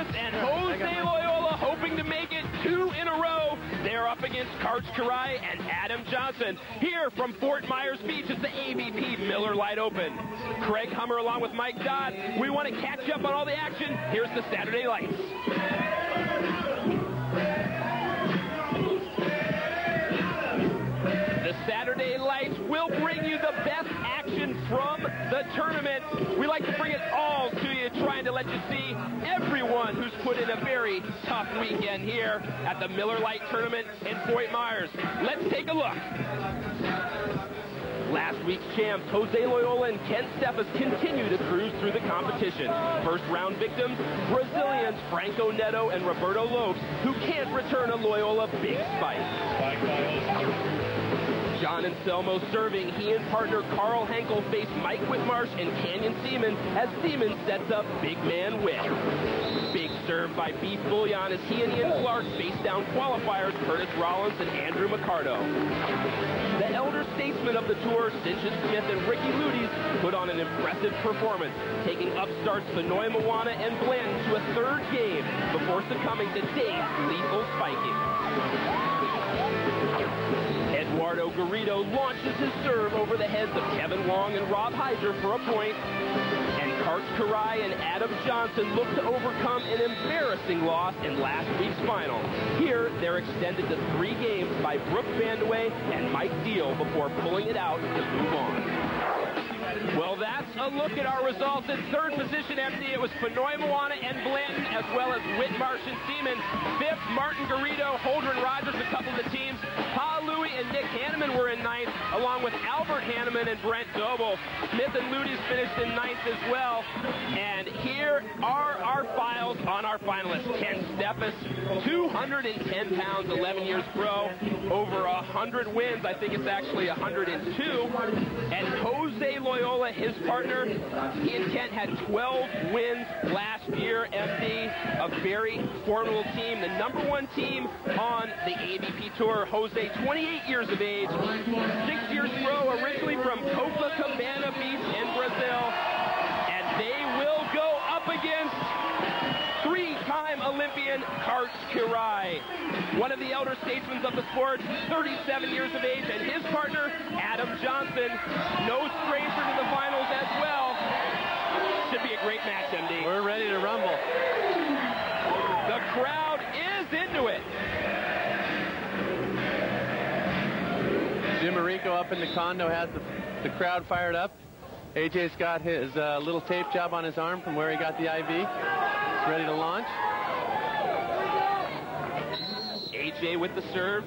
Steffes and Jose Loyola hoping to make it 2 in a row. They're up against Karch Kiraly and Adam Johnson. Here from Fort Myers Beach, it's the AVP Miller Lite Open. Craig Hummer along with Mike Dodd. We want to catch up on all the action. Here's the Saturday Lights. The Saturday Lights will bring you the best action from the tournament. We like to bring it all to you, trying to let you see everyone who's put in a very tough weekend here at the Miller Lite Tournament in Fort Myers. Let's take a look. Last week's champs, Jose Loyola and Ken Steffes, continue to cruise through the competition. First round victims, Brazilians Franco Neto and Roberto Lopes, who can't return a Loyola big spike. John Anselmo serving. He and partner Carl Henkel face Mike Whitmarsh and Canyon Seaman as Seaman sets up big man Whit. Big serve by Beef Bullion as he and Ian Clark face down qualifiers Curtis Rollins and Andrew McCardo. The elder statesmen of the tour, Stinches Smith and Ricky Ludes, put on an impressive performance, taking upstarts Fennoy Moana and Blanton to a third game before succumbing to Dave's lethal spiking. Eduardo Garrido launches his serve over the heads of Kevin Wong and Rob Heiser for a point. And Karch Kiraly and Adam Johnson look to overcome an embarrassing loss in last week's final. Here, they're extended to 3 games by Brooke Vandeweghe and Mike Deal before pulling it out to move on. Well, that's a look at our results. In third position, MD, it was Fennoy Moana and Blanton, as well as Whitmarsh and Seaman. Fifth, Martin Garrido, Holdren Rogers, a couple of the teams. Pa Louie and Nick Hanneman were in ninth, along with Albert Hanneman and Brent Doble. Smith and Ludes finished in ninth as well. And here are our files on our finalists. Ken Steffes, 210 pounds, 11 years pro, over 100 wins. I think it's actually 102. And Jose Loyola, his partner, he and Kent had 12 wins last year. MD, a very formidable team, the #1 team on the AVP Tour. Jose, 28 years of age, 6 years pro, originally from Copacabana Beach in Brazil. And they will go up against 3-time Olympian Karch Kiraly, one of the elder statesmen of the sport, 37 years of age, and his partner, Adam Johnson, no stranger to the finals as well. Should be a great match, MD. We're ready to rumble. The crowd is into it. Jim Marico up in the condo has the crowd fired up. AJ's got his little tape job on his arm from where he got the IV. He's ready to launch. AJ with the serve.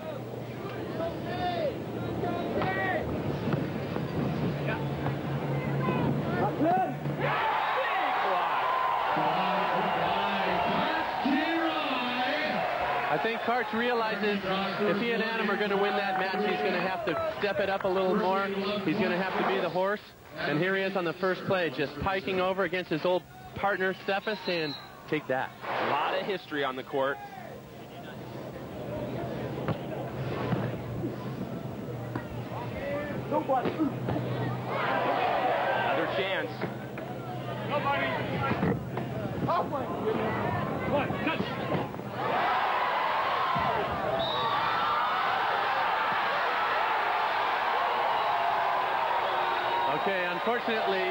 I think Karch realizes if he and Adam are going to win that match, he's going to have to step it up a little more. He's going to have to be the horse. And here he is on the first play, just piking over against his old partner, Steffes, and take that. A lot of history on the court. Another chance. Nobody. Oh my goodness. What? Touch. Okay, unfortunately,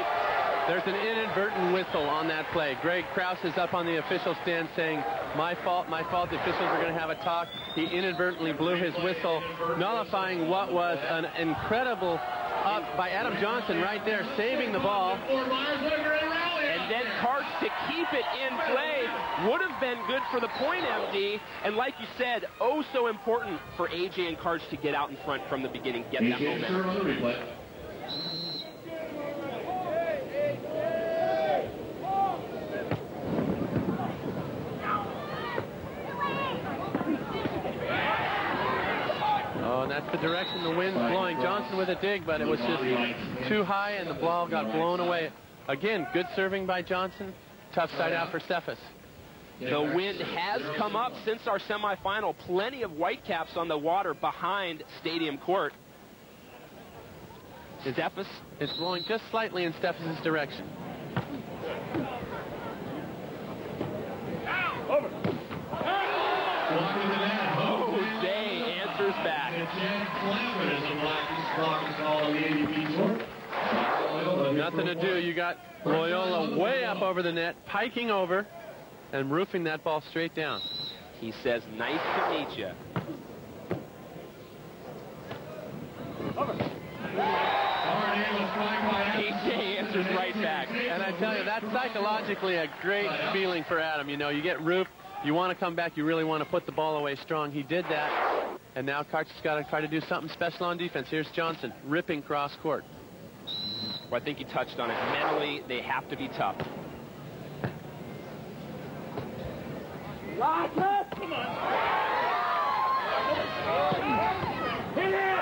there's an inadvertent whistle on that play. Greg Krause is up on the official stand saying, my fault, my fault. The officials are going to have a talk. He inadvertently blew his whistle, nullifying what was an incredible up by Adam Johnson right there, saving the ball. And then Karch to keep it in play would have been good for the point, MD. And like you said, oh so important for AJ and Karch to get out in front from the beginning, get that momentum. And that's the direction the wind's blowing. Johnson with a dig, but it was just too high, and the ball got blown away. Again, good serving by Johnson. Tough side out for Steffes. The wind has come up since our semifinal. Plenty of whitecaps on the water behind Stadium Court. Steffes is blowing just slightly in Steffes' direction. Jose answers back. Nothing to do. You got Loyola way up over the net, piking over, and roofing that ball straight down. He says, nice to meet you. AJ answers right back. And I tell you, that's psychologically a great feeling for Adam. You know, you get roofed, you want to come back, you really want to put the ball away strong. He did that, and now Karch has got to try to do something special on defense. Here's Johnson, ripping cross court. Well, I think he touched on it. Mentally, they have to be tough. Come on. Hit it!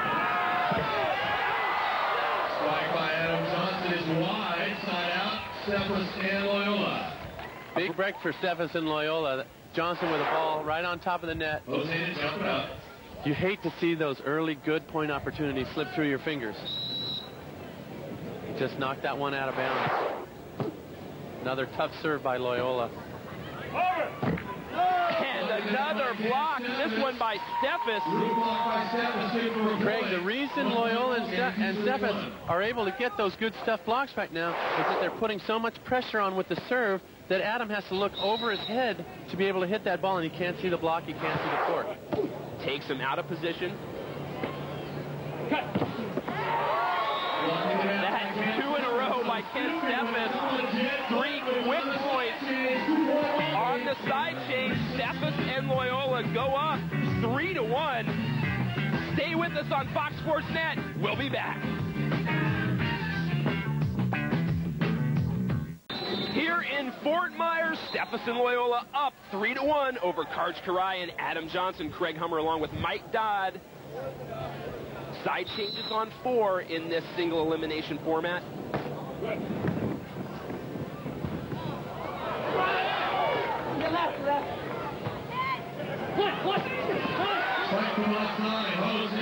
Strike by Adam Johnson is wide. Side out. Steffes and Loyola. Big break for Steffes and Loyola. Johnson with a ball right on top of the net. Jose jumping up. You hate to see those early good point opportunities slip through your fingers. He just knocked that one out of bounds. Another tough serve by Loyola. And another block, this one by Steffes. Craig, the reason Loyola and Steffes are able to get those good stuff blocks right now is that they're putting so much pressure on with the serve that Adam has to look over his head to be able to hit that ball, and he can't see the block, he can't see the court. Takes him out of position. That's 2 in a row by Ken Steffes. 3 quick points on the side change. Steffes and Loyola go up 3-1. Stay with us on Fox Sports Net. We'll be back. Here in Fort Myers, Steffes and Loyola up 3-1 over Karch Kiraly and Adam Johnson. Craig Hummer along with Mike Dodd. Side changes on 4 in this single elimination format.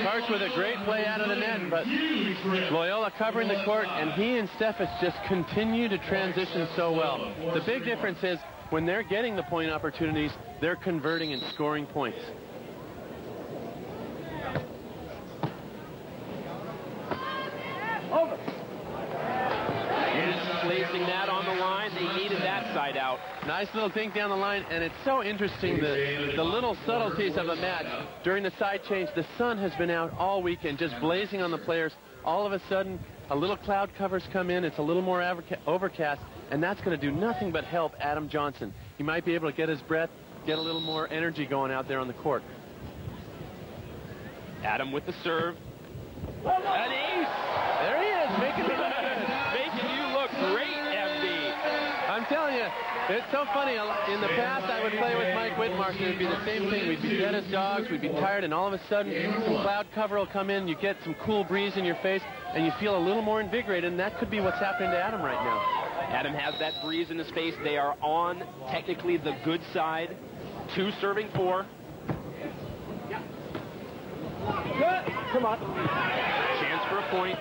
Karch with a great play out of the net, but Loyola covering the court, and he and Steffes just continue to transition so well. The big difference is when they're getting the point opportunities, they're converting and scoring points. Over. Placing that on the line, they needed that side out. Nice little dink down the line, and it's so interesting the little subtleties of a match. During the side change, the sun has been out all weekend, just blazing on the players. All of a sudden, a little cloud covers come in. It's a little more overcast, and that's going to do nothing but help Adam Johnson. He might be able to get his breath, get a little more energy going out there on the court. Adam with the serve. An ace! There he is, making it look good. Making you look great, MD. I'm telling you, it's so funny. In the past, I would play with Mike Whitmarsh, and it would be the same thing. We'd be dead as dogs, we'd be tired, and all of a sudden, some cloud cover will come in, you get some cool breeze in your face, and you feel a little more invigorated, and that could be what's happening to Adam right now. Adam has that breeze in his face. They are on, technically, the good side. 2 serving 4. Good. Come on. Chance for a point.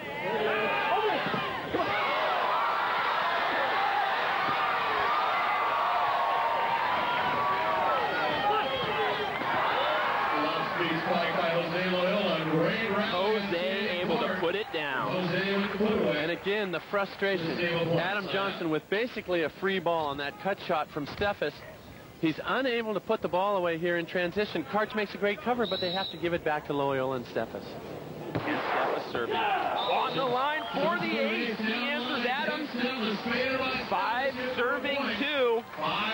Jose able to put it down. And again, the frustration. Adam Johnson with basically a free ball on that cut shot from Steffes. He's unable to put the ball away here in transition. Karch makes a great cover, but they have to give it back to Loyola and Steffes. And Steffes serving. On the line for the ace. He answers Adams. 5 serving 2.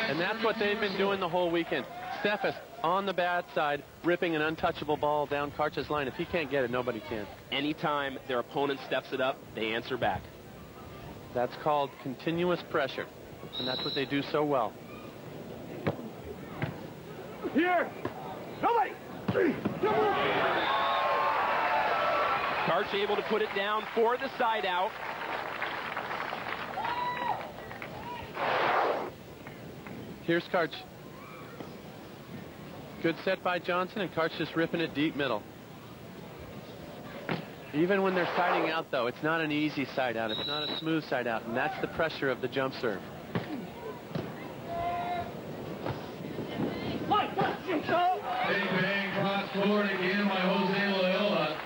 And that's what they've been doing the whole weekend. Steffes on the bad side, ripping an untouchable ball down Karch's line. If he can't get it, nobody can. Anytime their opponent steps it up, they answer back. That's called continuous pressure. And that's what they do so well. Here. Nobody. Karch able to put it down for the side out. Here's Karch. Good set by Johnson, and Karch just ripping it deep middle. Even when they're siding out, though, it's not an easy side out. It's not a smooth side out, and that's the pressure of the jump serve.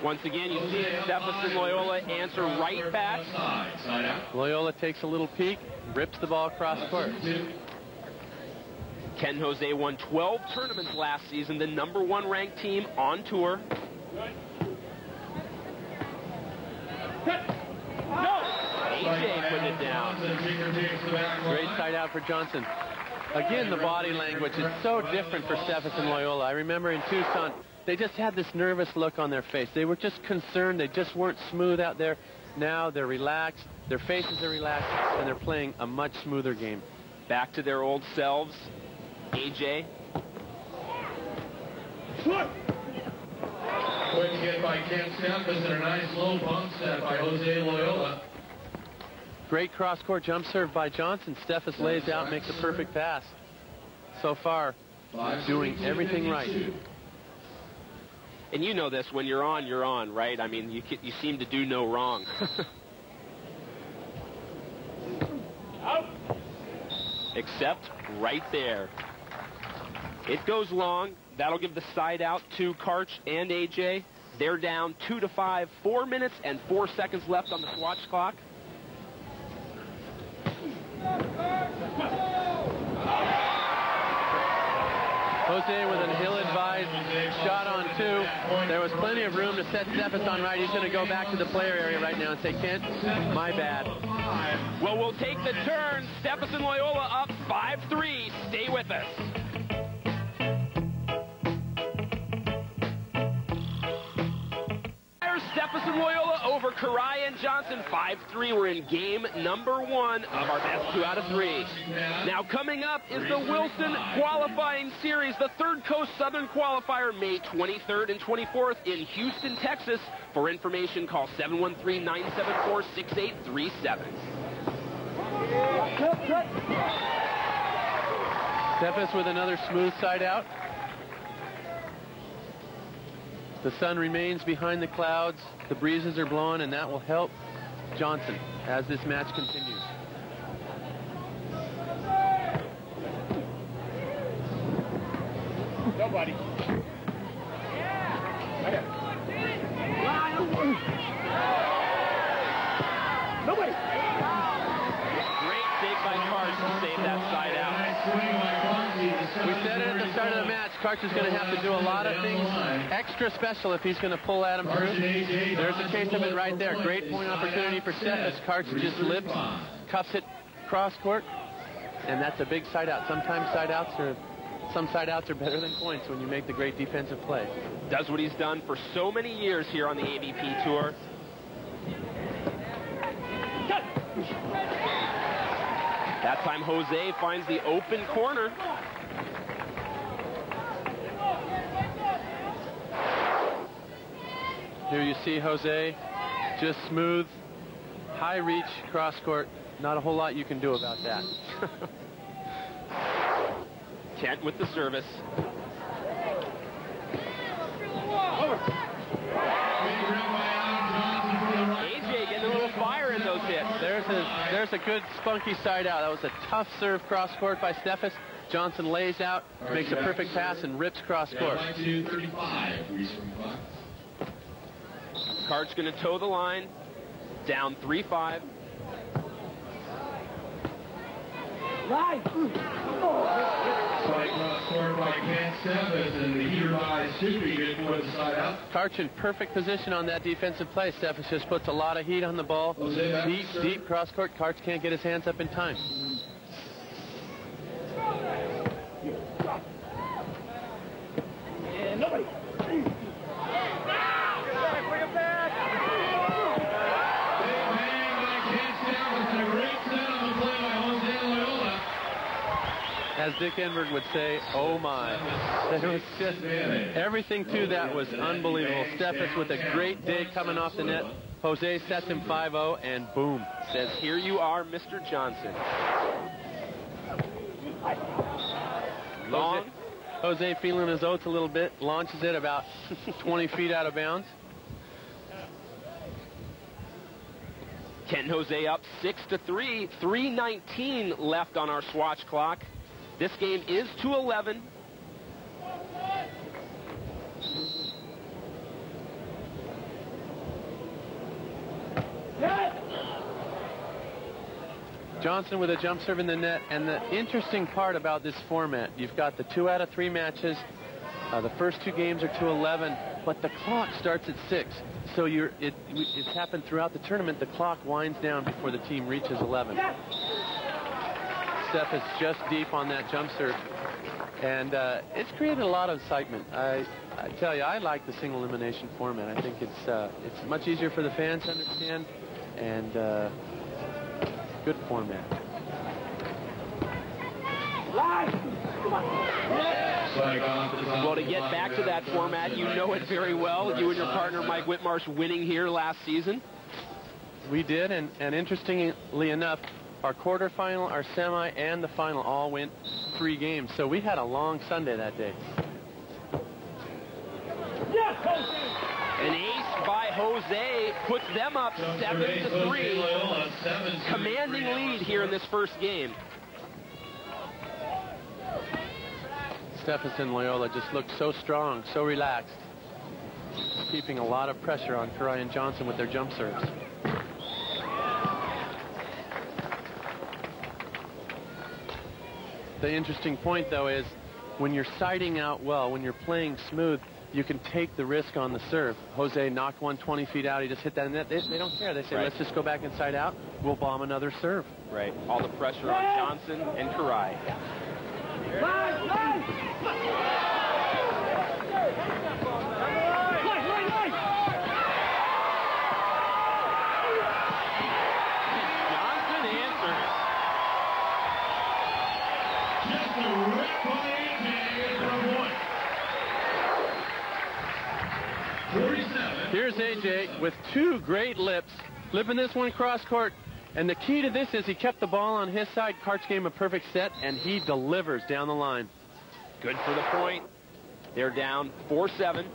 Once again, you see Stephenson Loyola answer right back. Side out. Loyola takes a little peek, rips the ball across court. Ken Jose won 12 tournaments last season, the #1 ranked team on tour. AJ put it down. Great side out for Johnson. Again, the body language is so different for Stephenson Loyola. I remember in Tucson, they just had this nervous look on their face. They were just concerned. They just weren't smooth out there. Now they're relaxed. Their faces are relaxed, and they're playing a much smoother game. Back to their old selves. AJ. Quick hit by Ken Steffes and a nice low bump set by Jose Loyola. Great cross-court jump serve by Johnson. Steffes lays out, makes a perfect pass. So far, doing everything right. And you know this, when you're on, right? I mean, you seem to do no wrong. Except right there. It goes long. That'll give the side out to Karch and AJ. They're down 2-5, 4 minutes and 4 seconds left on the swatch clock. Jose with an ill-advised shot on 2. There was plenty of room to set Steffes on right. He's going to go back to the player area right now and say, Kent, my bad. Well, we'll take the turn. Stephenson Loyola up 5-3. Stay with us. Stephenson Loyola over Karai and Johnson. 5-3. We're in game #1 of our best 2 out of 3. Now coming up is the Wilson Qualifying Series, the Third Coast Southern Qualifier, May 23rd and 24th in Houston, Texas. For information, call 713-974-6837. Steffes with another smooth side out. The sun remains behind the clouds. The breezes are blowing, and that will help Johnson as this match continues. Nobody. Nobody. Great dig by Karch to save that side out. We said it at the start of the match, Karch is going to have to do a lot of things extra special if he's going to pull Adam through. There's a case of it right there. Great point opportunity for Steffes. Karch just lips, cuffs it cross court, and that's a big side out. Sometimes some side outs are better than points when you make the great defensive play. Does what he's done for so many years here on the AVP Tour. That time Jose finds the open corner. Here you see Jose, just smooth, high reach, cross court. Not a whole lot you can do about that. Kent with the service. AJ getting a little fire in those hits. There's a good spunky side out. That was a tough serve cross court by Steffes. Johnson lays out, makes a perfect pass, and rips cross court. Karch going to toe the line. Down 3-5. Right. Karch in perfect position on that defensive play. Steffes just puts a lot of heat on the ball. Deep cross court. Karch can't get his hands up in time. And nobody. As Dick Enberg would say, oh my. There was just everything to that was unbelievable. Steffes with a great dig coming off the net. Jose sets him 5-0, and boom. Says, here you are, Mr. Johnson. Long. Jose feeling his oats a little bit, launches it about 20 feet out of bounds. Ken Jose up 6-3. 3:19 left on our swatch clock. This game is 2-11. Johnson with a jump serve in the net. And the interesting part about this format, you've got the 2 out of 3 matches. The first 2 games are to 11, but the clock starts at 6. So it's happened throughout the tournament. The clock winds down before the team reaches 11. Steph is just deep on that jump serve. And it's created a lot of excitement. I tell you, I like the single elimination format. I think it's much easier for the fans to understand, and good format. Well, to get back to that format, you know it very well. You and your partner, Mike Whitmarsh, winning here last season. We did, and interestingly enough, our quarterfinal, our semi, and the final all went 3 games. So we had a long Sunday that day. An ace by Jose puts them up 7-3. Commanding lead here in this first game. Stephenson Loyola just looked so strong, so relaxed, keeping a lot of pressure on Karai and Johnson with their jump serves. The interesting point, though, is when you're siding out well, when you're playing smooth, you can take the risk on the serve. Jose knocked one 20 feet out. He just hit that in net. They don't care. They say, let's just go back and side out. We'll bomb another serve. Right. All the pressure on Johnson and Karai. Johnson answers. Just a rip by AJ for a point. 47. Here's AJ with 2 great lips, flipping this one cross court. And the key to this is he kept the ball on his side. Karch gave him a perfect set, and he delivers down the line. Good for the point. They're down 4-7.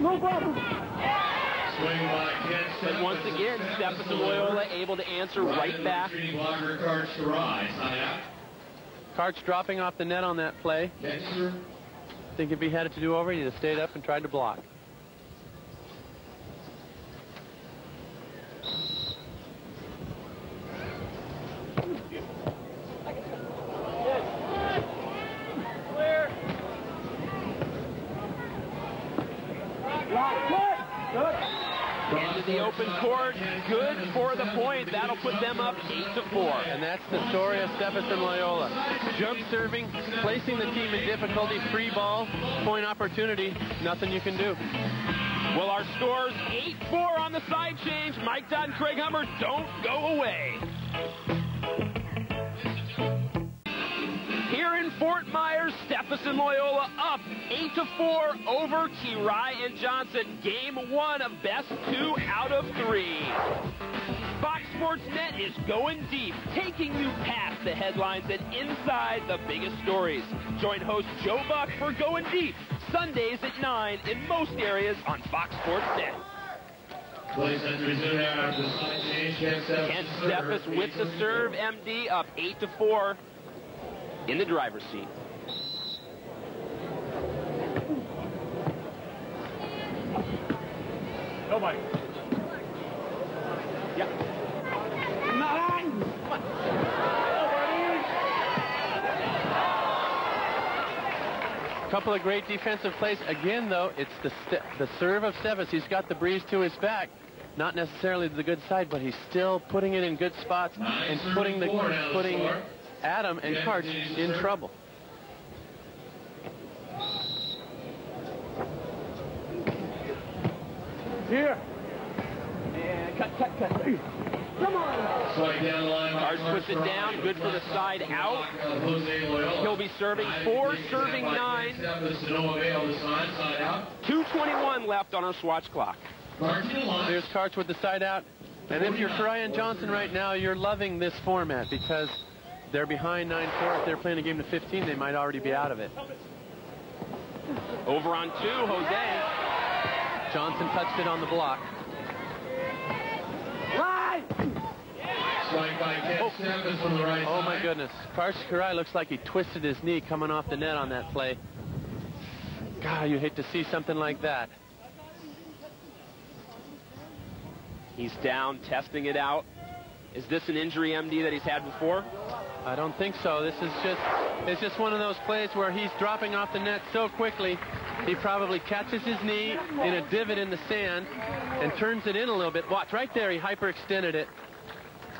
No problem. Swing by Ken Stephenson. But once again, Stephenson Loyola able to answer right back. Blocker Karch Karai. Side out. Karch dropping off the net on that play. Dexter. I think if he had it to do over, he'd have stayed up and tried to block. Into the open court, good for the point. That'll put them up 8-4. And that's the story of Stephenson Loyola. Jump serving, placing the team in difficulty, free ball, point opportunity, nothing you can do. Well, our score's 8-4 on the side change. Mike Dodd and Craig Hummer don't go away. Here in Fort Myers, Stephenson Loyola up 8-4 over Karai and Johnson. Game 1 of best 2 out of 3. Fox Sports Net is going deep, taking you past the headlines and inside the biggest stories. Join host Joe Buck for Going Deep, Sundays at 9 in most areas on Fox Sports Net. Play set to resume after the side change. Kent Steffes with the serve, MD up 8-4 in the driver's seat. Nobody. Yeah. Nine. Couple of great defensive plays. Again, though, it's the serve of Steffes. He's got the breeze to his back. Not necessarily the good side, but he's still putting it in good spots and putting Adam and Karch in trouble. Here. And cut. Come on. Swing down the line. Karch puts it down. Good for the side out. He'll be serving 4, serving 9. 2:21 left on our swatch clock. There's Karch with the side out. And if you're Karai and Johnson right now, you're loving this format because they're behind 9-4. If they're playing a game to 15, they might already be out of it. Over on 2, Jose. Johnson touched it on the block. Right. Oh my goodness. Karch Karai looks like he twisted his knee coming off the net on that play. God, you hate to see something like that. He's down, testing it out. Is this an injury, MD, that he's had before? I don't think so. This is it's just one of those plays where he's dropping off the net so quickly, he probably catches his knee in a divot in the sand and turns it in a little bit. Watch, right there, he hyperextended it.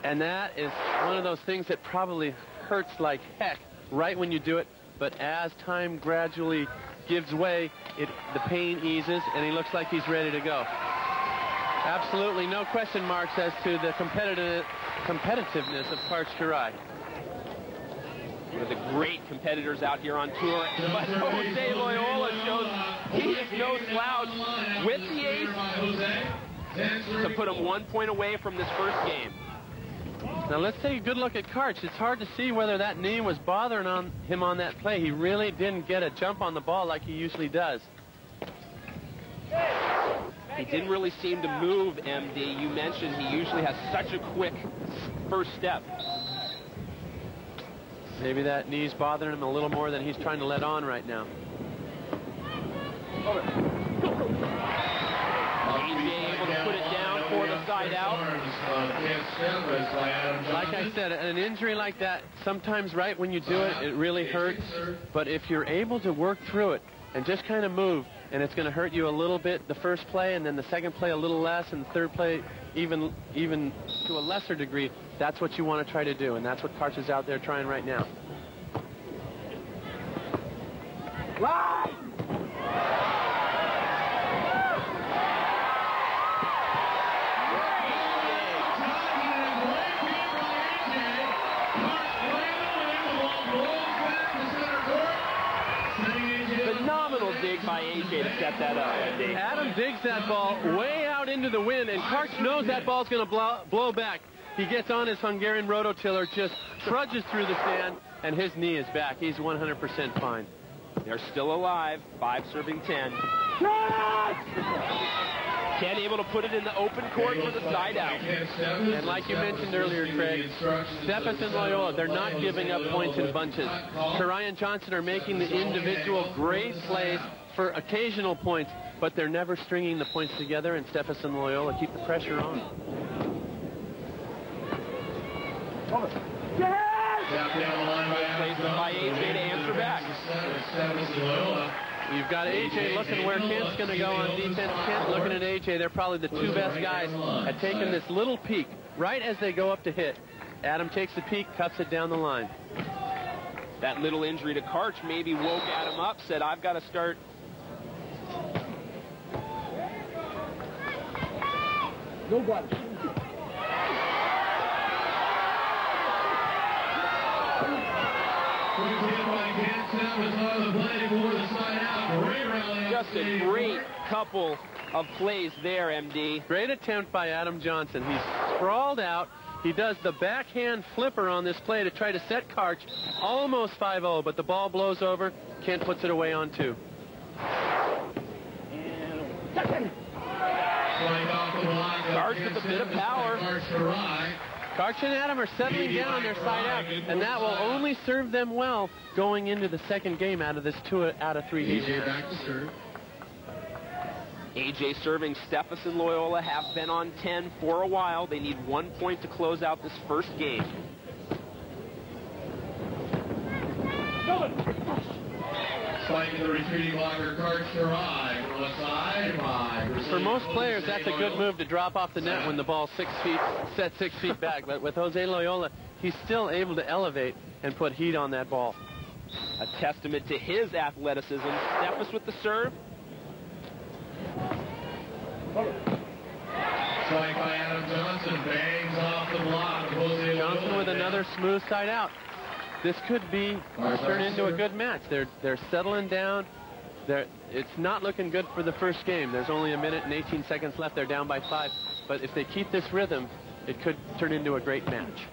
And that is one of those things that probably hurts like heck right when you do it. But as time gradually gives way, the pain eases, and he looks like he's ready to go. Absolutely no question marks as to the competitiveness of Karch Kiraly. One of the great competitors out here on tour. But Jose Loyola shows he is no slouch with the ace to put him 1 point away from this first game. Now let's take a good look at Karch. It's hard to see whether that knee was bothering him on that play. He really didn't get a jump on the ball like he usually does. He didn't really seem to move, MD. You mentioned he usually has such a quick first step. Maybe that knee's bothering him a little more than he's trying to let on right now. AJ able to put it down for the side out. Like I said, an injury like that, sometimes right when you do it, it really hurts. But if you're able to work through it and just kind of move, and it's going to hurt you a little bit the first play, and then the second play a little less, and the third play even to a lesser degree, that's what you want to try to do, and that's what Karch is out there trying right now. Right! Phenomenal dig by AJ to set that up. Adam digs that ball way out into the wind, and Karch knows that ball's going to blow back. He gets on his Hungarian rototiller, just trudges through the sand, and his knee is back. He's 100% fine. They're still alive. 5 serving 10. Ken able to put it in the open court for the side out. And like you mentioned earlier, Craig, Steffes and Loyola, they're not giving up points in bunches. Kiraly and Johnson are making the individual great plays for occasional points, but they're never stringing the points together, and Steffes and Loyola keep the pressure on. Plays by AJ to answer back. You've got AJ looking where Kent's going to go on defense. Kent looking at AJ. They're probably the two best guys at taking this little peek right as they go up to hit. Adam takes the peek, cuts it down the line. That little injury to Karch maybe woke Adam up, said, I've got to start. Nobody. Just a great couple of plays there, MD. Great attempt by Adam Johnson. He's sprawled out. He does the backhand flipper on this play to try to set Karch. Almost 5-0, but the ball blows over. Kent puts it away on 2. Karch with a bit of power. Karch and Adam are settling down on their side out, and that will only serve them well going into the second game out of this 2 out of 3 games. AJ back to serve. AJ serving. Steffes and Loyola have been on 10 for a while. They need 1 point to close out this first game. Spiking the retreating blocker, Karch Kiraly from the side by. For most players, that's a good move to drop off the net when the ball's 6 feet, set 6 feet back. But with Jose Loyola, he's still able to elevate and put heat on that ball. A testament to his athleticism. Steffes with the serve. Spike by Adam Johnson, bangs off the block. Jose Johnson Loyola with another smooth side out. This could be turn into a good match. They're settling down. It's not looking good for the first game. There's only 1 minute and 18 seconds left. They're down by 5. But if they keep this rhythm, it could turn into a great match.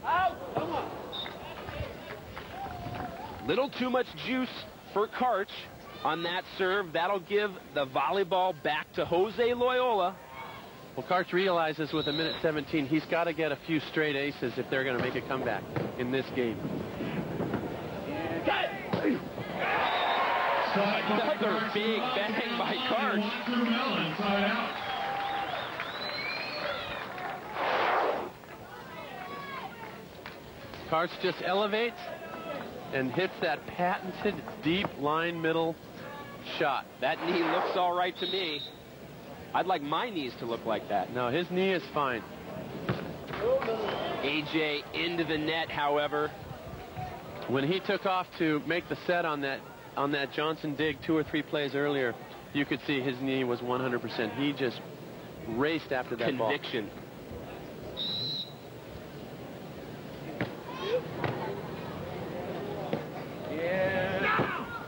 Little too much juice for Karch on that serve. That'll give the volleyball back to Jose Loyola. Well, Karch realizes with 1 minute 17, he's got to get a few straight aces if they're going to make a comeback in this game. Another big bang by Karch. Karch just elevates and hits that patented deep line middle shot. That knee looks all right to me. I'd like my knees to look like that. No, his knee is fine. AJ into the net, however. When he took off to make the set on that Johnson dig 2 or 3 plays earlier, you could see his knee was 100%. He just raced after that ball. Conviction.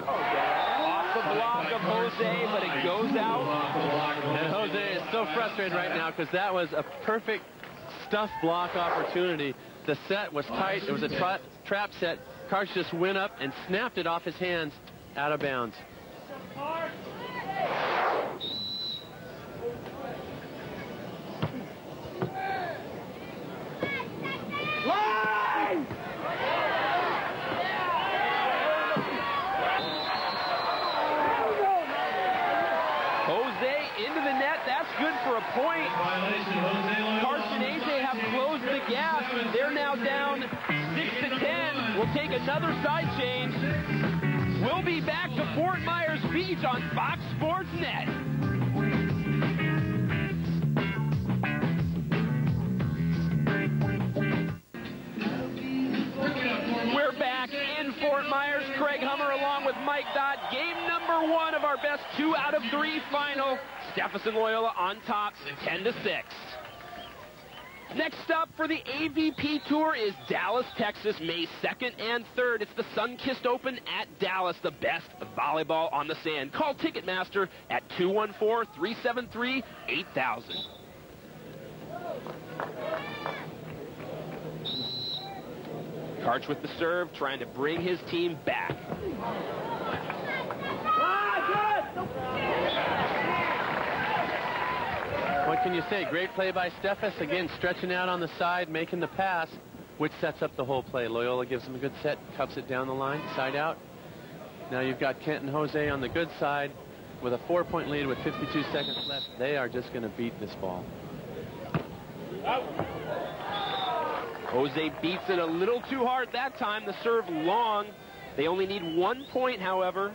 Off the block of Jose, but it goes out. And Jose is so frustrated right now because that was a perfect stuff block opportunity. The set was tight. It was a trap set. Karch just went up and snapped it off his hands out of bounds. Jose into the net. That's good for a point. Karch and AJ have closed the gap. They're now down 6-10. We'll take another side change. We'll be back to Fort Myers Beach on Fox Sports Net. We're back in Fort Myers. Craig Hummer along with Mike Dodd. Game number 1 of our best 2 out of 3 final. Stephenson Loyola on top, 10-6. Next up for the AVP Tour is Dallas, Texas, May 2nd and 3rd. It's the Sunkist Open at Dallas, the best volleyball on the sand. Call Ticketmaster at 214-373-8000. Karch with the serve, trying to bring his team back. What can you say? Great play by Steffes. Again, stretching out on the side, making the pass, which sets up the whole play. Loyola gives him a good set, cups it down the line, side out. Now you've got Kent and Jose on the good side with a 4-point lead with 52 seconds left. They are just going to beat this ball. Jose beats it a little too hard that time. The serve long. They only need 1 point, however.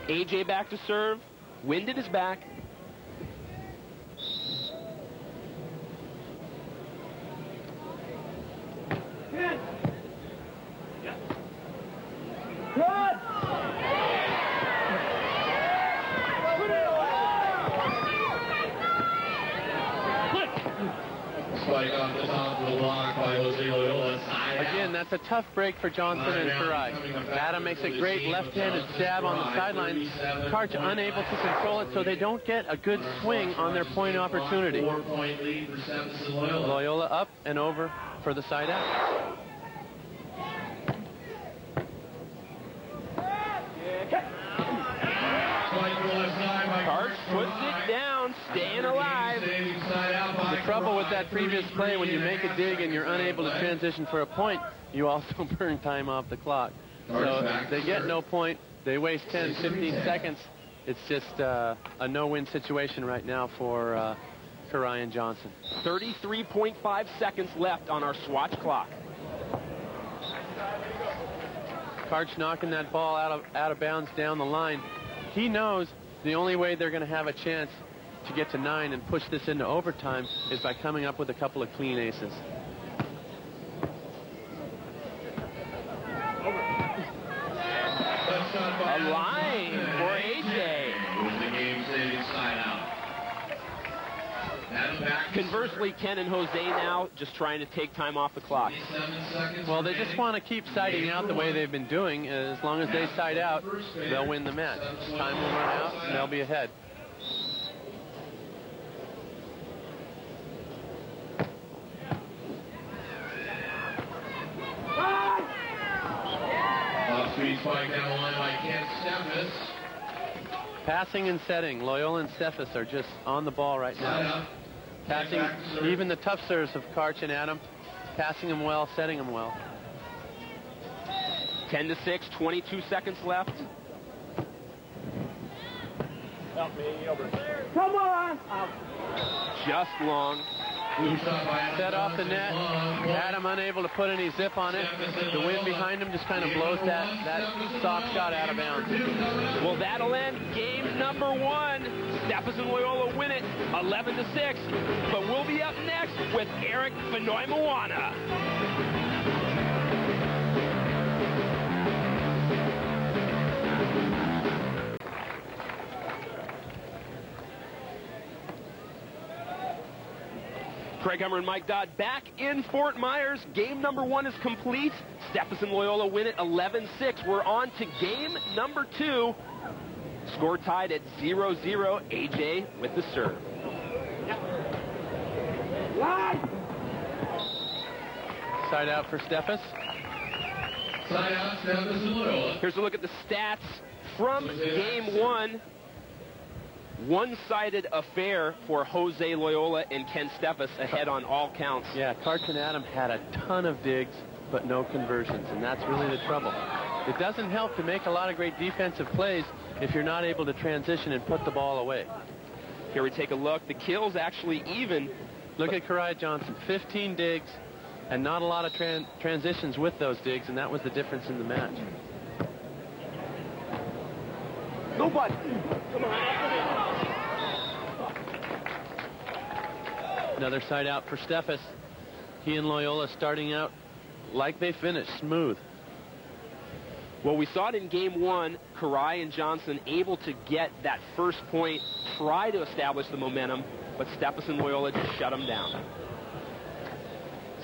AJ back to serve. Wind at his back. Spike off the top of the block by Jose Loyola. Again, that's a tough break for Johnson and Karai. Adam makes a great left-handed stab on the sideline. Karch unable to control it, so they don't get a good swing on their point opportunity. 4-point lead for Stephenson Loyola. Loyola up and over for the side out. Karch puts it down, staying alive. The trouble with that previous play, when you make a dig and you're unable to transition for a point, you also burn time off the clock. So they get no point. They waste 10, 15 seconds. It's just a no-win situation right now for Karai and Johnson. 33.5 seconds left on our Swatch clock. Karch knocking that ball out of bounds down the line. He knows the only way they're going to have a chance to get to 9 and push this into overtime is by coming up with a couple of clean aces. A line for AJ. The game-saving side out. Conversely, Ken and Jose now just trying to take time off the clock. Well, they just want to keep siding out the way they've been doing. As long as they side out, they'll win the match. Time will run out, and they'll be ahead. Off-speed spike down the line by Kent Steffes. Passing and setting. Loyola and Steffes are just on the ball right now. Passing, even the tough serves of Karch and Adam, passing them well, setting them well. 10-6, 22 seconds left. Come on! Just long. Set off the net. Adam unable to put any zip on it. The wind behind him just kind of blows that soft shot out of bounds. Well, that'll end game number 1. Stephenson Loyola win it 11-6. But we'll be up next with Eric Fenoy-Moana. Craig Hummer and Mike Dodd back in Fort Myers. Game number 1 is complete. Stephenson Loyola win it 11-6. We're on to game number 2. Score tied at 0-0. AJ with the serve. Side out for Steffes. Side out, Stephenson Loyola. Here's a look at the stats from game 1. One-sided affair for Jose Loyola and Ken Steffes, ahead on all counts. Yeah, Karch and Adam had a ton of digs, but no conversions, and that's really the trouble. It doesn't help to make a lot of great defensive plays if you're not able to transition and put the ball away. Here we take a look. The kills actually even. Look at Karai Johnson, 15 digs, and not a lot of transitions with those digs, and that was the difference in the match. Nobody. Another side out for Steffes. He and Loyola starting out like they finished, smooth. Well, we saw it in game 1. Karai and Johnson able to get that first point, try to establish the momentum, but Stephenson Loyola just shut them down.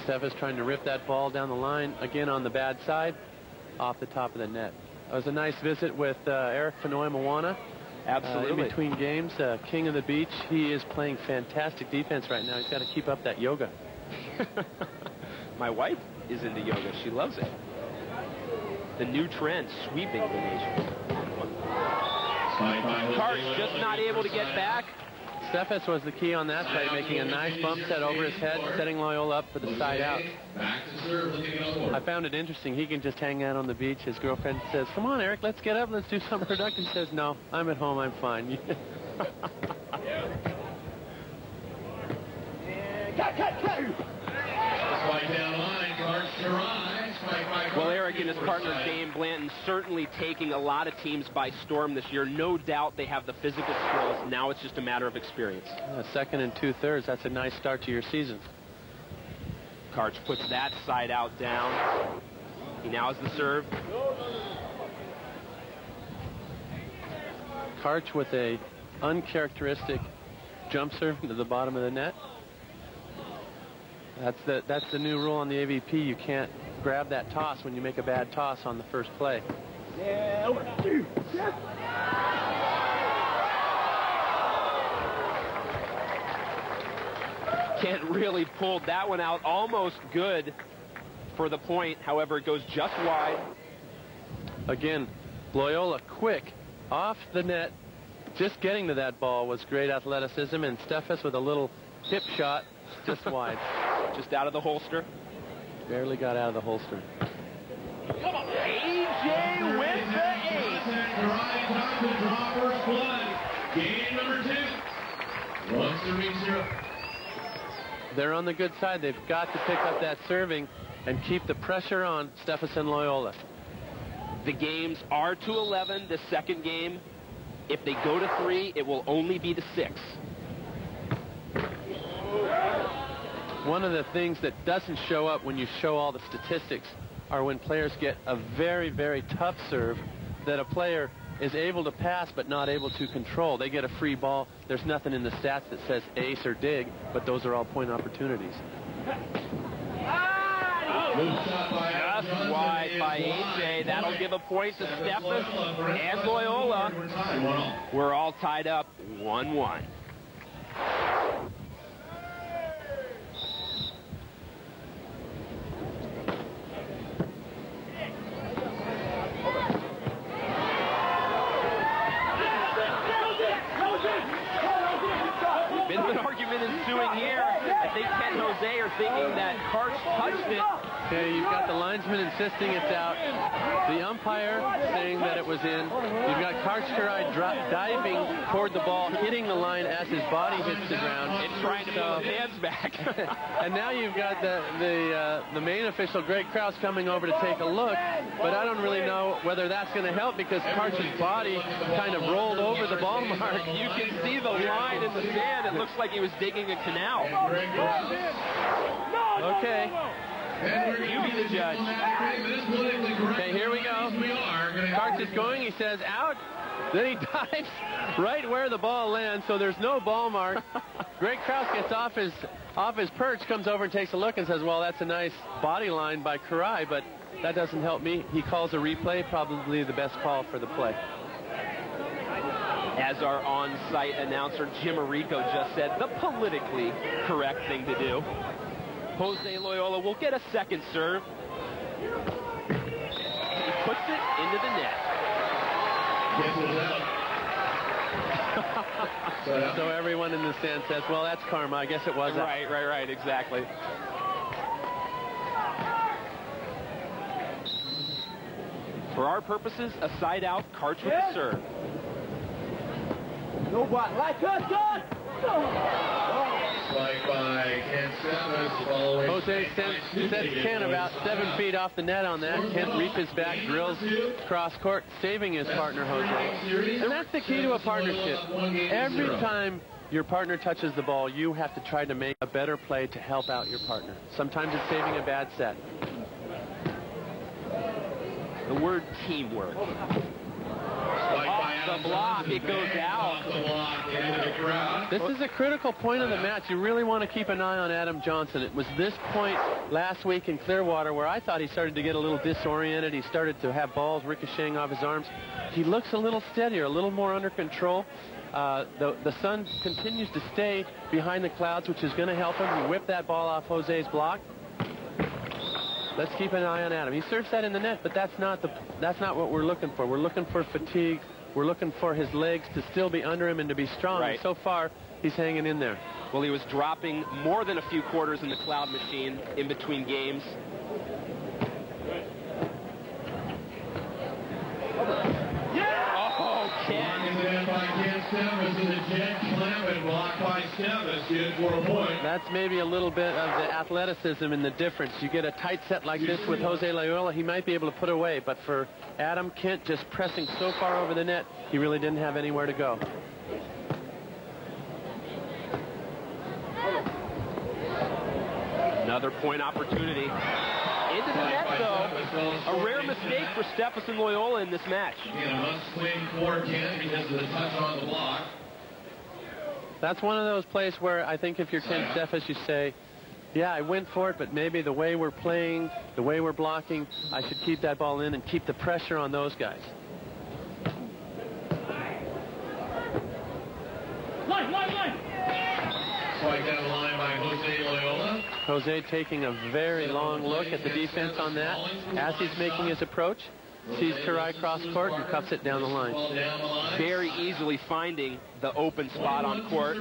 Steffes trying to rip that ball down the line, again on the bad side, off the top of the net. It was a nice visit with Eric Fenoy-Moana. Absolutely. In between games, king of the beach. He is playing fantastic defense right now. He's got to keep up that yoga. My wife is into yoga. She loves it. The new trend, sweeping the nation. Karch just not able to get back. Steffes was the key on that play, making a nice bump set over his head, setting Loyola up for the side out. I found it interesting. He can just hang out on the beach. His girlfriend says, "Come on, Eric, let's get up. Let's do something productive." He says, "No, I'm at home. I'm fine." Well, Eric and his partner Dane Blanton certainly taking a lot of teams by storm this year. No doubt they have the physical skills. Now it's just a matter of experience. Second and 2/3. That's a nice start to your season. Karch puts that side out down. He now has the serve. Karch with a uncharacteristic jump serve to the bottom of the net. That's the new rule on the AVP. You can't grab that toss when you make a bad toss on the first play. Kent really pulled that one out. Almost good for the point. However, it goes just wide. Again, Loyola quick off the net. Just getting to that ball was great athleticism, and Steffes with a little hip shot just wide. Just out of the holster. Barely got out of the holster. Come on, AJ with the ace. Draw first blood. Game number 2. 1-0. They're on the good side. They've got to pick up that serving and keep the pressure on Stephenson Loyola. The games are to 11. The second game, if they go to 3, it will only be to 6. One of the things that doesn't show up when you show all the statistics are when players get a very, very tough serve that a player is able to pass but not able to control. They get a free ball. There's nothing in the stats that says ace or dig, but those are all point opportunities. Just wide by AJ. That'll give a point to Steffes and Loyola. We're all tied up 1-1. Been an argument ensuing here. I think Ken and Jose are thinking that Karch touched it Okay, you've got the linesman insisting it's out. The umpire saying that it was in. You've got Kartskarai diving toward the ball, hitting the line as his body hits the ground. And trying to pull his hands back. And now you've got the main official, Greg Krause, coming over to take a look. But I don't really know whether that's going to help because Karch's body kind of rolled over the ball mark. You can see the line in the sand. It looks like he was digging a canal. Okay. You be the judge. Okay, here we go. Karch is going. He says out. Then he dives right where the ball lands, so there's no ball mark. Greg Krause gets off his perch, comes over and takes a look and says, well, that's a nice body line by Karai, but that doesn't help me. He calls a replay, probably the best call for the play. As our on-site announcer, Jim Arico, just said, the politically correct thing to do. Jose Loyola will get a second serve. He puts it into the net. So everyone in the stand says, well, that's karma. I guess it was. Right, exactly. For our purposes, a side out, Karch with the serve. Nobody. Like us, Spike by Kent Steffes following. Jose sets Kent about 7 feet off the net on that. Kent reaches back, drills cross court, saving his partner, Jose. And that's the key to a partnership. Every time your partner touches the ball, you have to try to make a better play to help out your partner. Sometimes it's saving a bad set. The word teamwork. Off the block, it goes out. This is a critical point of the match. You really want to keep an eye on Adam Johnson. It was this point last week in Clearwater where I thought he started to get a little disoriented. He started to have balls ricocheting off his arms. He looks a little steadier, a little more under control. The sun continues to stay behind the clouds, which is going to help him. He whipped that ball off Jose's block. Let's keep an eye on Adam. He serves that in the net, but that's not what we're looking for. We're looking for fatigue. We're looking for his legs to still be under him and to be strong. Right. And so far, he's hanging in there. Well, he was dropping more than a few quarters in the Cloud machine in between games. Oh, Ken. That's maybe a little bit of the athleticism in the difference. You get a tight set like this with Jose Loyola, he might be able to put away. But for Adam, Kent just pressing so far over the net, he really didn't have anywhere to go. Another point opportunity. Into the net, though. A rare mistake for Steffes and Loyola in this match. A must-win for Kent because of the touch on the block. That's one of those plays where I think if you're Kent Steffes, you say, yeah, I went for it, but maybe the way we're playing, the way we're blocking, I should keep that ball in and keep the pressure on those guys. Spike down the line by Jose Loyola. Jose taking a very long look at the defense on that as he's making his approach. Sees Karai cross court and cups it down the line. Very easily finding the open spot on court.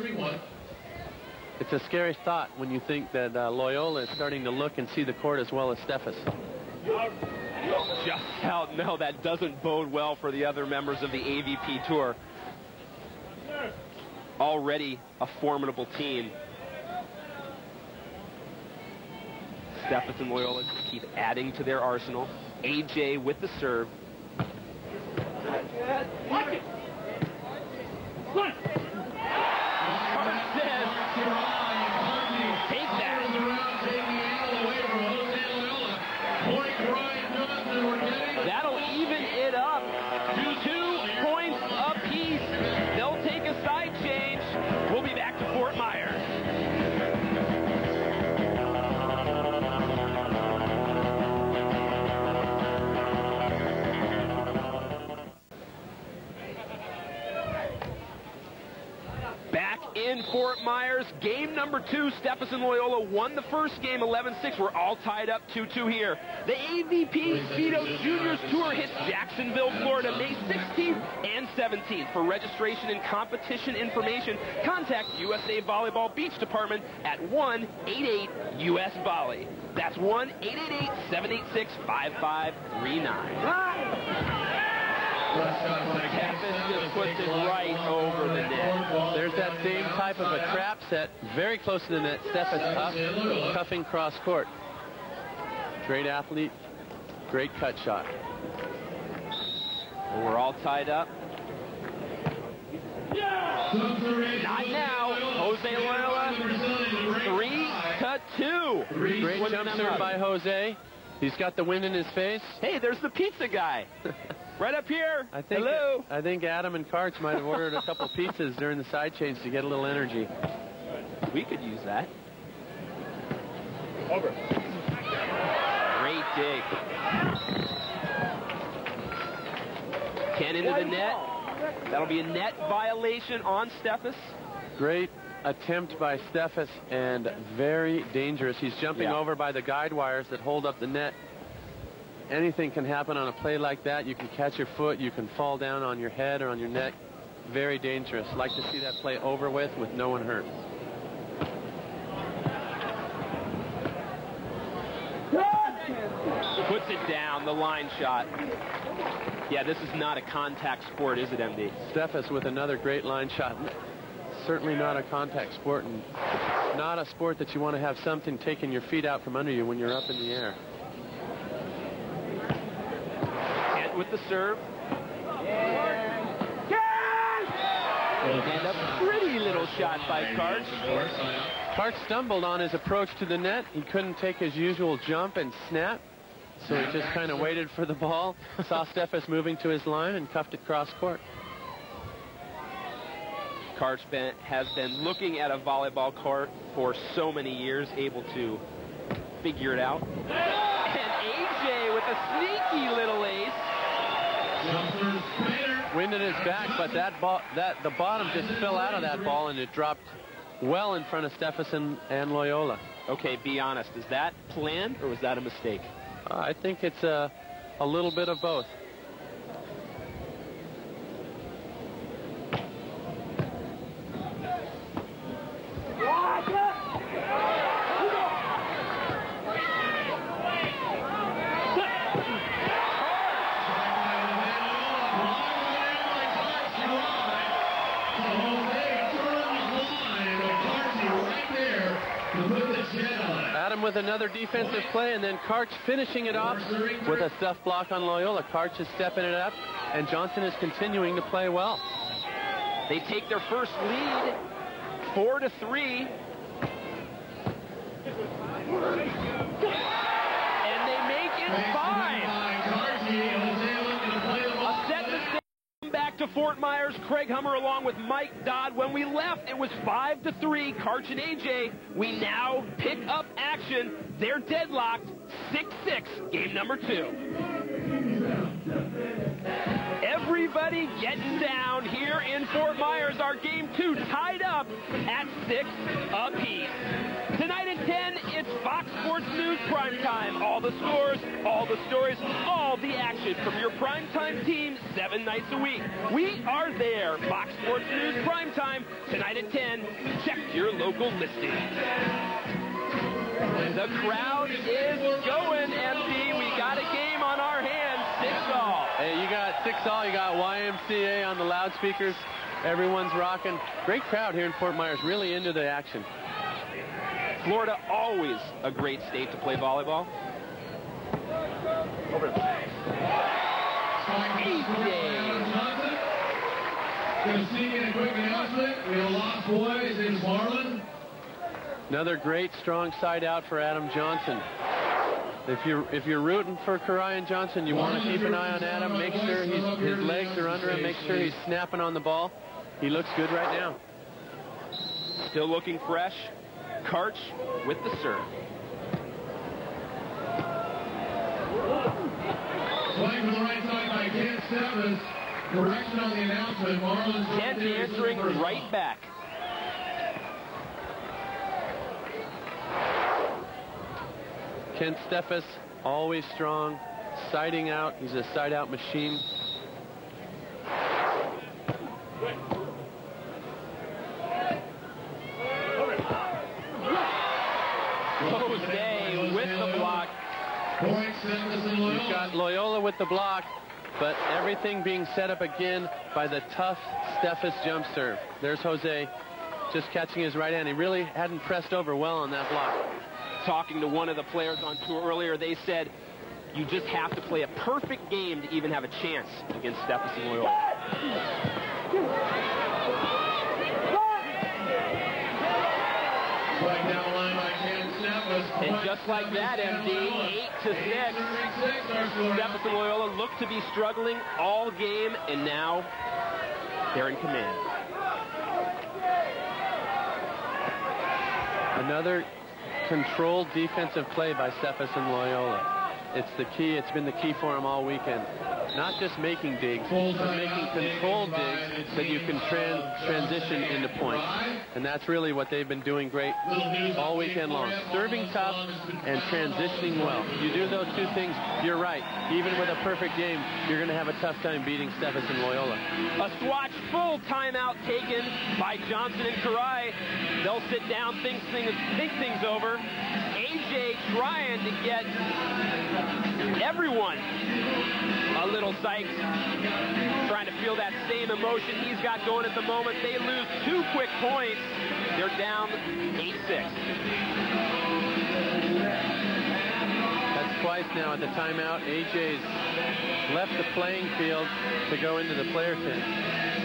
It's a scary thought when you think that Loyola is starting to look and see the court as well as Steffes. Just out. No, that doesn't bode well for the other members of the AVP Tour. Already a formidable team. Steffes and Loyola just keep adding to their arsenal. AJ with the serve. Take that. That'll even it up to 2 points apiece. They'll take a side change. We'll be back to Fort Myers. In Fort Myers, game number 2, Steffes and Loyola won the first game 11-6. We're all tied up 2-2 here. The AVP Speedo Juniors Tour hits Jacksonville, Florida, May 16th and 17th. For registration and competition information, contact USA Volleyball Beach Department at 1-88-US-Volley. That's 1-888-786-5539. Steffes just puts it right over the net. There's that same type of a trap set, very close to the net. Steffes up, cuffing cross court. Great athlete, great cut shot. Well, we're all tied up. Not now. Jose Loyola, 3-2. Great jump serve by Jose. He's got the wind in his face. Hey, there's the pizza guy. Right up here. Hello. I think Adam and Karch might have ordered a couple pizzas during the side change to get a little energy. We could use that. Over. Great dig. Ken into the net. That'll be a net violation on Steffes. Great attempt by Steffes and very dangerous. He's jumping over by the guide wires that hold up the net. Anything can happen on a play like that. You can catch your foot, you can fall down on your head or on your neck. Very dangerous. Like to see that play over with no one hurt. Puts it down, the line shot. Yeah, this is not a contact sport, is it, MD? Steffes with another great line shot. Certainly not a contact sport, and not a sport that you want to have something taking your feet out from under you when you're up in the air. Kent with the serve. And a pretty little shot by Karch. Karch stumbled on his approach to the net. He couldn't take his usual jump and snap, so he just kind of waited for the ball, saw Steffes moving to his line, and cuffed it cross court. Karch has been looking at a volleyball court for so many years, able to figure it out. And AJ with a sneaky little ace. Wind in his back, but the bottom just fell out of that ball, and it dropped well in front of Steffes and Loyola. Okay, be honest. Is that planned, or was that a mistake? I think it's a little bit of both. Adam with another defensive play, and then Karch finishing it off with a stuff block on Loyola. Karch is stepping it up, and Johnson is continuing to play well. They take their first lead, 4-3. And they make it 5. A set mistake. Back to Fort Myers. Craig Hummer along with Mike Dodd. When we left, it was 5-3. Karch and AJ. We now pick up action. They're deadlocked. 6-6. Game number 2. Everybody getting down here in Fort Myers. Our game 2 tied up at 6 apiece. Tonight at 10, it's Fox Sports News Primetime. All the scores, all the stories, all the action from your primetime team 7 nights a week. We are there. Fox Sports News Primetime. Tonight at 10, check your local listing. The crowd is going, MD. We got a game on our hands. 6-all. Hey, you got 6-all. You got YMCA on the loudspeakers. Everyone's rocking. Great crowd here in Fort Myers. Really into the action. Florida, always a great state to play volleyball. Over. Conceding a quick announcement. We have lost boys in Marlin. Another great strong side out for Adam Johnson. If you're rooting for Karayan Johnson, you want to keep an eye on Adam. Make sure his legs are under him. Make sure he's snapping on the ball. He looks good right now. Still looking fresh. Karch with the serve. Playing to the right side by Ken Steffes. Correction on the announcement. Marlin's Ken answering right back. Ken Steffes, always strong, siding out. He's a side-out machine. Jose with the Point Stephenson Loyola. You've got Loyola with the block, but everything being set up again by the tough Steffes jump serve. There's Jose just catching his right hand. He really hadn't pressed over well on that block. Talking to one of the players on tour earlier, they said you just have to play a perfect game to even have a chance against Steffes and Loyola. Right down the line by Cam Steffes. And just like that, MD, 8-6. Steffes and Loyola look to be struggling all game, and now they're in command. Another controlled defensive play by Steffes and Loyola. It's the key. It's been the key for him all weekend. Not just making digs, but making controlled digs that you can transition into points. And that's really what they've been doing great all weekend long. Serving tough and transitioning well. You do those two things, you're right. Even with a perfect game, you're going to have a tough time beating Steffes and Loyola. A Swatch full timeout taken by Johnson and Karai. They'll sit down, think things over. AJ trying to get everyone a little psyched, trying to feel that same emotion he's got going at the moment. They lose 2 quick points. They're down 8-6. That's twice now at the timeout. AJ's left the playing field to go into the player tent.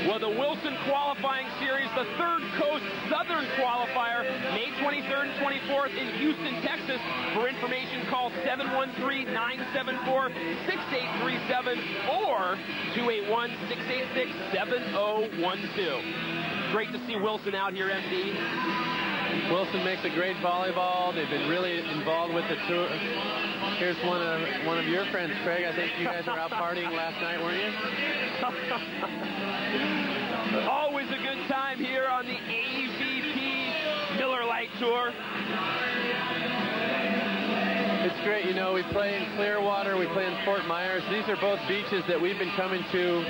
Well, the Wilson qualifying series, the Third Coast Southern qualifier, May 23rd and 24th in Houston, Texas. For information, call 713-974-6837 or 281-686-7012. Great to see Wilson out here, MD. Wilson makes a great volleyball. They've been really involved with the tour. Here's one of your friends, Craig. I think you guys were out partying last night, weren't you? Always a good time here on the AVP Miller Lite Tour. It's great. You know, we play in Clearwater. We play in Fort Myers. These are both beaches that we've been coming to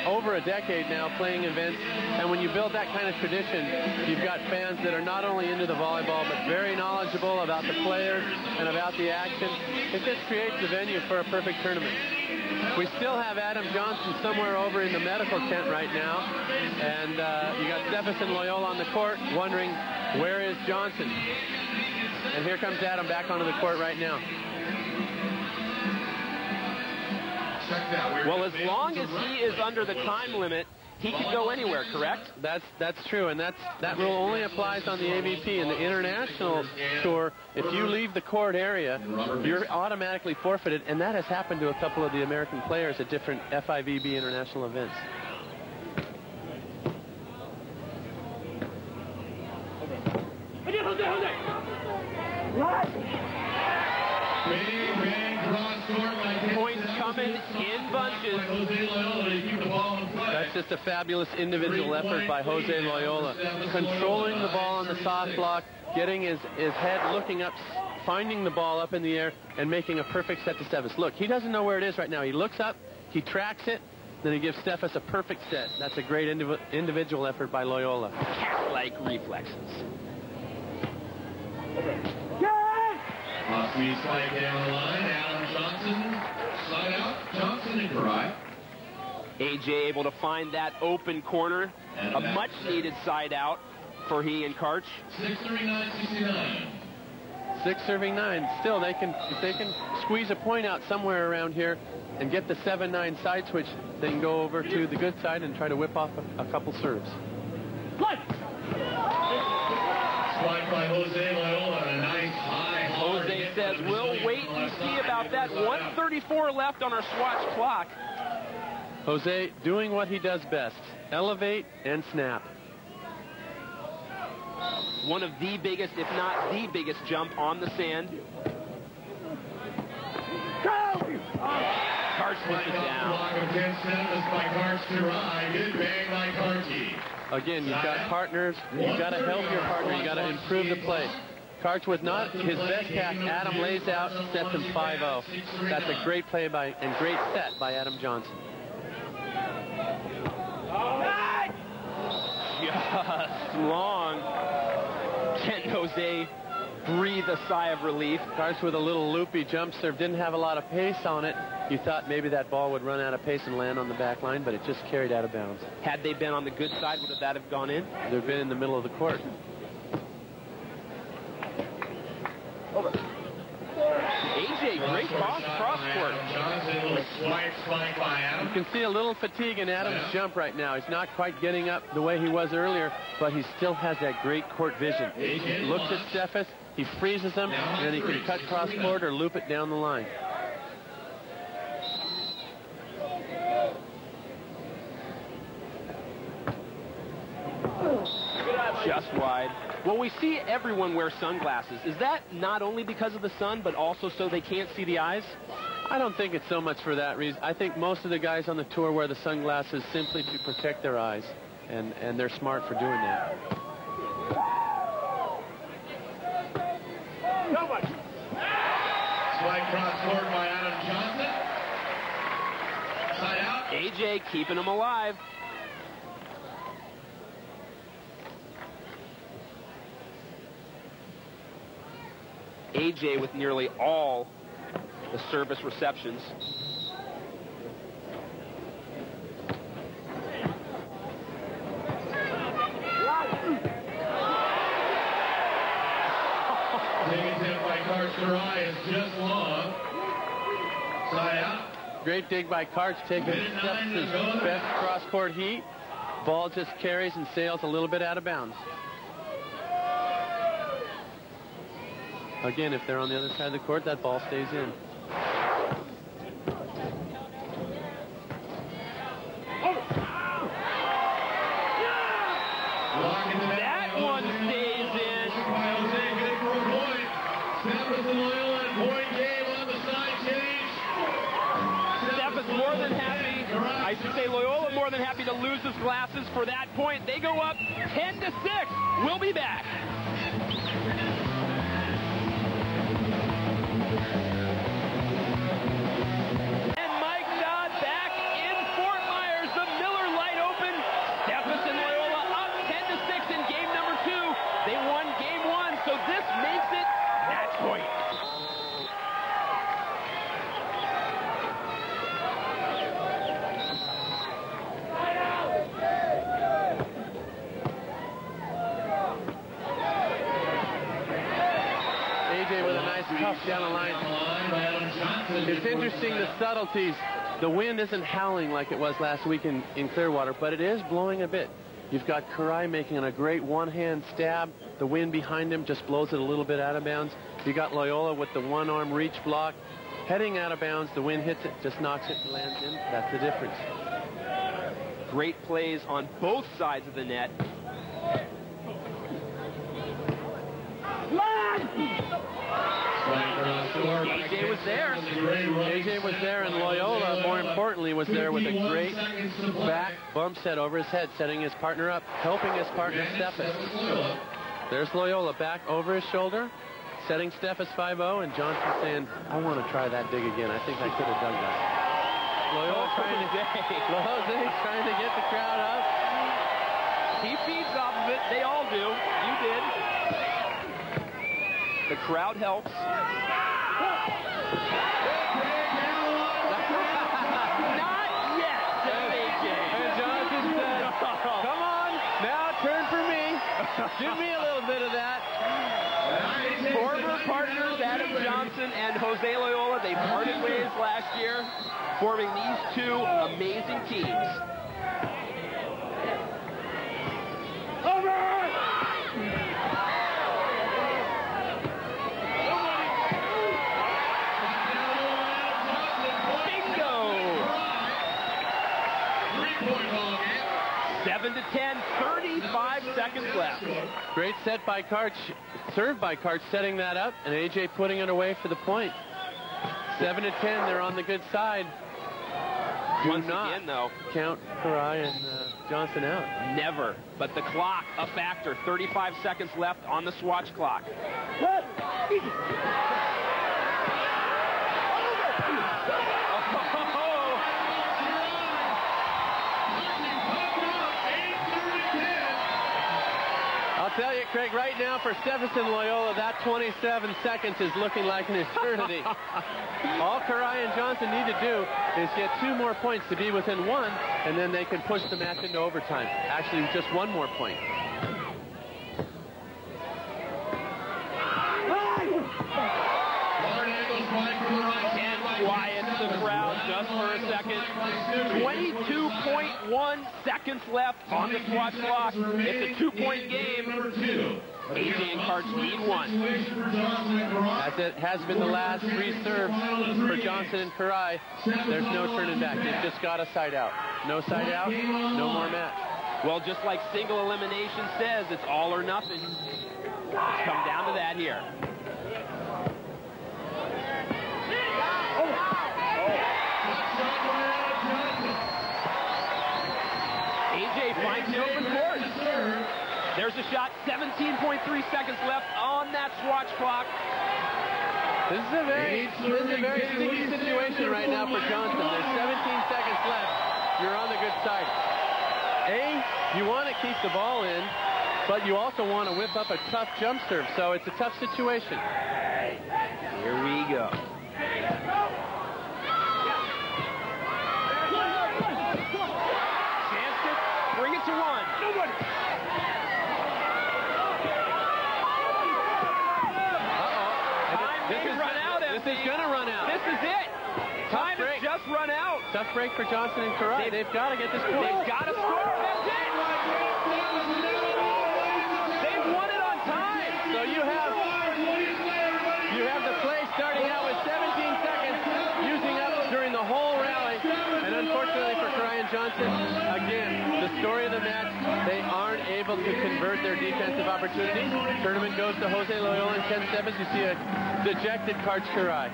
over a decade now, playing events. And when you build that kind of tradition, you've got fans that are not only into the volleyball, but very knowledgeable about the players and about the action. It just creates the venue for a perfect tournament. We still have Adam Johnson somewhere over in the medical tent right now. And you got Steffes and Loyola on the court wondering, where is Johnson? And here comes Adam back onto the court right now. Well, as long as he is under the time limit, he can go anywhere, correct? That's true, and that rule only applies on the AVP. In the international tour, if you leave the court area, you're automatically forfeited, and that has happened to a couple of the American players at different FIVB international events. Points coming in bunches. That's just a fabulous individual effort by Jose Loyola. Controlling the ball on the soft block, getting his head looking up, finding the ball up in the air, and making a perfect set to Steffes. Look, he doesn't know where it is right now. He looks up, he tracks it, then he gives Steffes a perfect set. That's a great individual effort by Loyola. Cat-like reflexes. Sweet slide down the line. Adam Johnson, side out. Johnson and Karai. AJ able to find that open corner. A much-needed side out for he and Karch. 6-39-69. 6-9. Still, if they can squeeze a point out somewhere around here and get the 7-9 side switch, they can go over to the good side and try to whip off a couple serves. Slide by Jose Loyola. A nice high. Jose says, we'll wait and see about that. 1:34 left on our Swatch clock. Jose doing what he does best. Elevate and snap. One of the biggest, if not the biggest, jump on the sand. Karch puts it down. Good bang by Karchi. Again, you've got partners. You've got to help your partner. You've got to improve the play. Karch with not his best pack. Adam lays out, sets him 5-0. That's a great play and great set by Adam Johnson. Just long. Can Jose breathe a sigh of relief. Karch with a little loopy jump serve. Didn't have a lot of pace on it. You thought maybe that ball would run out of pace and land on the back line, but it just carried out of bounds. Had they been on the good side, would that have gone in? They've been in the middle of the court. Over. AJ, great cross court. Johnson with swipe spike by Adam. You can see a little fatigue in Adams' jump right now. He's not quite getting up the way he was earlier, but he still has that great court vision. He looks at Steffes, he freezes him, and then he can cut cross court or loop it down the line. Just wide. Well, we see everyone wear sunglasses. Is that not only because of the sun, but also so they can't see the eyes? I don't think it's so much for that reason. I think most of the guys on the tour wear the sunglasses simply to protect their eyes, and they're smart for doing that. Swipe cross court by Adam Johnson. Side out. AJ keeping them alive. AJ with nearly all the service receptions. Taking hit by Karch Kiraly is just long. Side out. Great dig by Karch, taking Steffes' best cross-court heat. Ball just carries and sails a little bit out of bounds. Again, if they're on the other side of the court, that ball stays in. That one stays in. Good for a point. Steffes and Loyola at point game on the side change. Steffes more than happy. I should say Loyola more than happy to lose his glasses for that point. They go up 10-6. We'll be back. Down the line. It's interesting, the subtleties. The wind isn't howling like it was last week in Clearwater, but it is blowing a bit. You've got Kiraly making a great one-hand stab. The wind behind him just blows it a little bit out of bounds. You got Loyola with the one-arm reach block. Heading out of bounds, the wind hits it, just knocks it and lands in. That's the difference. Great plays on both sides of the net. AJ was there. AJ was there, and Loyola, more importantly, was there with a great back bump set over his head, setting his partner up, helping his partner Steffes. There's Loyola back over his shoulder, setting Steffes 5-0, and Johnson saying, I want to try that dig again. I think I could have done that. Loyola trying to get the crowd up. He feeds off of it. They all do. You did. The crowd helps. Not yet, says AJ. And Johnson said, come on, now turn for me. Give me a little bit of that. Former partners Adam Johnson and Jose Loyola, they parted ways last year, forming these two amazing teams. Bingo! 7-10, 35 seconds left. Great set by Karch, served by Karch, setting that up, and AJ putting it away for the point. 7-10, they're on the good side. Do not count Kiraly and Johnson out. Never. But the clock, a factor. 35 seconds left on the Swatch clock. I'll tell you, Craig, right now for Stephenson Loyola, that 27 seconds is looking like an eternity. All Karai and Johnson need to do is get 2 more points to be within 1, and then they can push the match into overtime. Actually, just 1 more point. And quiet the crowd just for a second. 22.1 seconds left on the swatch clock. It's a 2-point game. AJ and Karch need 1. As it has been the last 3 serves for Johnson and Karai, there's no turning back. They've just got a side out. No side out, no more match. Well, just like single elimination says, it's all or nothing. Come down to that here. AJ finds the open court. There's a shot, 17.3 seconds left on that swatch clock. This is a very sticky situation right now for Johnson. There's 17 seconds left. You're on the good side. You want to keep the ball in, but you also want to whip up a tough jump serve, so it's a tough situation. Here we go. Chance to bring it to 1. This is going to run out. This is it. Time has just run out. Tough break for Johnson and Karai. They've got to get this point. They've got to score. That's it. They've won it on time. So you have the play starting out with 17 seconds, using up during the whole rally. And unfortunately for Karai and Johnson, again, the story of the match, they aren't able to convert their defensive opportunities. Tournament goes to Jose Loyola and Ken Stebbins. You see a dejected Karch Karai.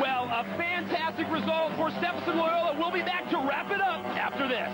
Well, a fantastic result for Stephenson Loyola. We'll be back to wrap it up after this.